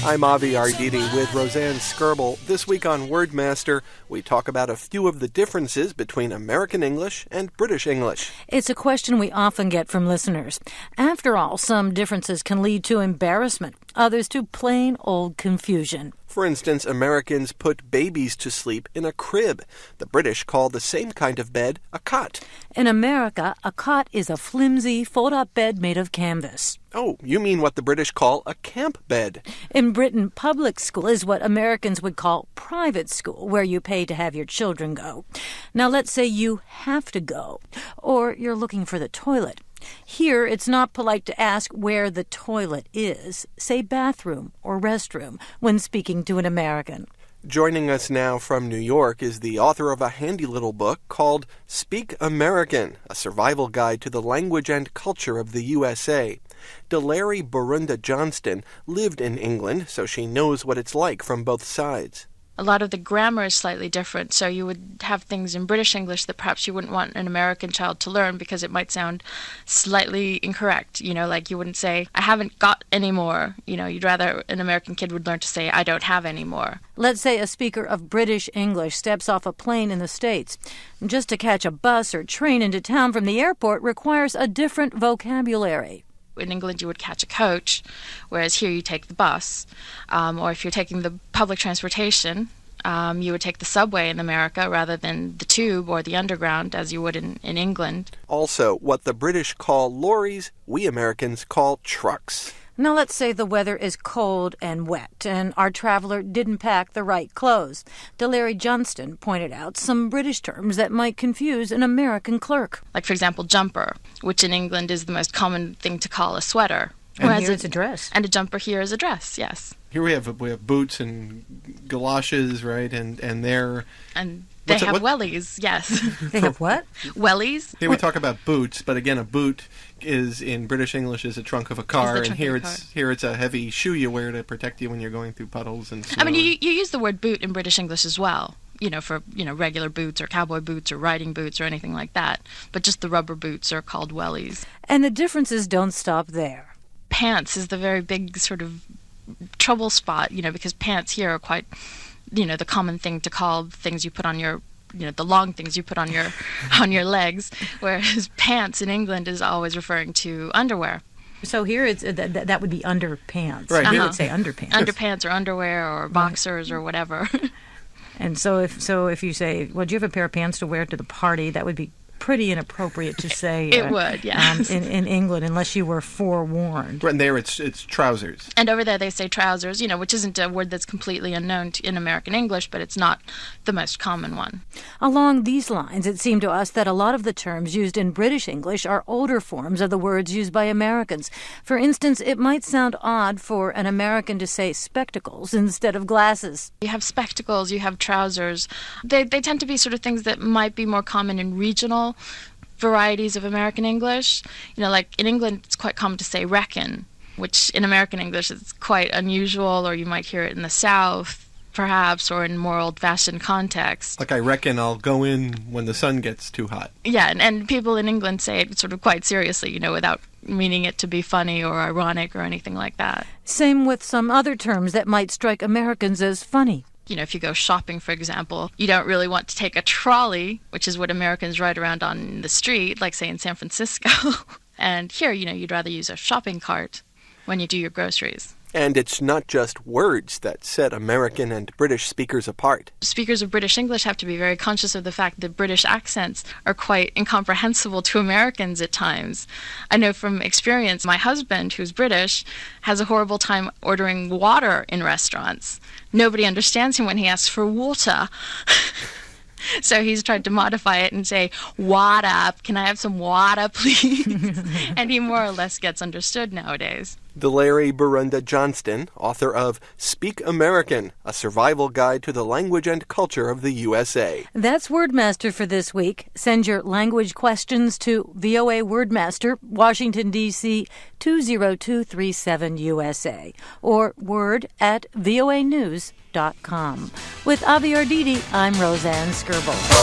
I'm Avi Arditi with Roseanne Skirble. This week on Wordmaster, we talk about a few of the differences between American English and British English. It's a question we often get from listeners. After all, some differences can lead to embarrassment, others to plain old confusion. For instance, Americans put babies to sleep in a crib. The British call the same kind of bed a cot. In America, a cot is a flimsy, fold-up bed made of canvas. Oh, you mean what the British call a camp bed. In Britain, public school is what Americans would call private school, where you pay to have your children go. Now, let's say you have to go, or you're looking for the toilet. Here, it's not polite to ask where the toilet is. Say bathroom or restroom when speaking to an American. Joining us now from New York is the author of a handy little book called Speak American, a survival guide to the language and culture of the USA. Delary Borunda Johnston lived in England, so she knows what it's like from both sides. A lot of the grammar is slightly different, so you would have things in British English that perhaps you wouldn't want an American child to learn because it might sound slightly incorrect. You know, like you wouldn't say, I haven't got any more. You know, you'd rather an American kid would learn to say, I don't have any more. Let's say a speaker of British English steps off a plane in the States. Just to catch a bus or train into town from the airport requires a different vocabulary. In England, you would catch a coach, whereas here you take the bus. Or if you're taking the public transportation, you would take the subway in America rather than the tube or the underground as you would in England. Also, what the British call lorries, we Americans call trucks. Now let's say the weather is cold and wet, and our traveler didn't pack the right clothes. Delary Johnston pointed out some British terms that might confuse an American clerk. Like, for example, jumper, which in England is the most common thing to call a sweater. And here it's a dress. And a jumper here is a dress, yes. Here we have boots and galoshes, right? And they're... And they have wellies, yes. They have what? Wellies. Here we talk about boots, but again, a boot is in British English is a trunk of a car, and here it's a heavy shoe you wear to protect you when you're going through puddles and snow. I mean, you use the word boot in British English as well. You know, for regular boots or cowboy boots or riding boots or anything like that. But just the rubber boots are called wellies. And the differences don't stop there. Pants is the very big sort of trouble spot, because pants here are quite, the common thing to call things you put on your, the long things you put on your on your legs, whereas pants in England is always referring to underwear. So here it's that would be underpants. Right. You would say underpants. Underpants or underwear or boxers or whatever. And so if you say, well, do you have a pair of pants to wear to the party, that would be pretty inappropriate to say. It would, yes. In England, unless you were forewarned. And there it's trousers. And over there they say trousers, which isn't a word that's completely unknown in American English, but it's not the most common one. Along these lines, it seemed to us that a lot of the terms used in British English are older forms of the words used by Americans. For instance, it might sound odd for an American to say spectacles instead of glasses. You have spectacles, you have trousers. They tend to be sort of things that might be more common in regional varieties of American English. Like in England, it's quite common to say reckon, which in American English is quite unusual, or you might hear it in the South, perhaps, or in more old-fashioned context. Like, I reckon I'll go in when the sun gets too hot. Yeah, and people in England say it sort of quite seriously, without meaning it to be funny or ironic or anything like that. Same with some other terms that might strike Americans as funny. If you go shopping, for example, you don't really want to take a trolley, which is what Americans ride around on the street, like, say, in San Francisco. And here, you'd rather use a shopping cart when you do your groceries. And it's not just words that set American and British speakers apart. Speakers of British English have to be very conscious of the fact that British accents are quite incomprehensible to Americans at times. I know from experience, my husband, who's British, has a horrible time ordering water in restaurants. Nobody understands him when he asks for water. So he's tried to modify it and say, water, can I have some water, please? And he more or less gets understood nowadays. Delary Borunda Johnston, author of Speak American, a survival guide to the language and culture of the USA. That's Wordmaster for this week. Send your language questions to VOA Wordmaster, Washington, D.C. 20237 USA, or word@voanews.com. With Avi Arditi, I'm Roseanne Skirble.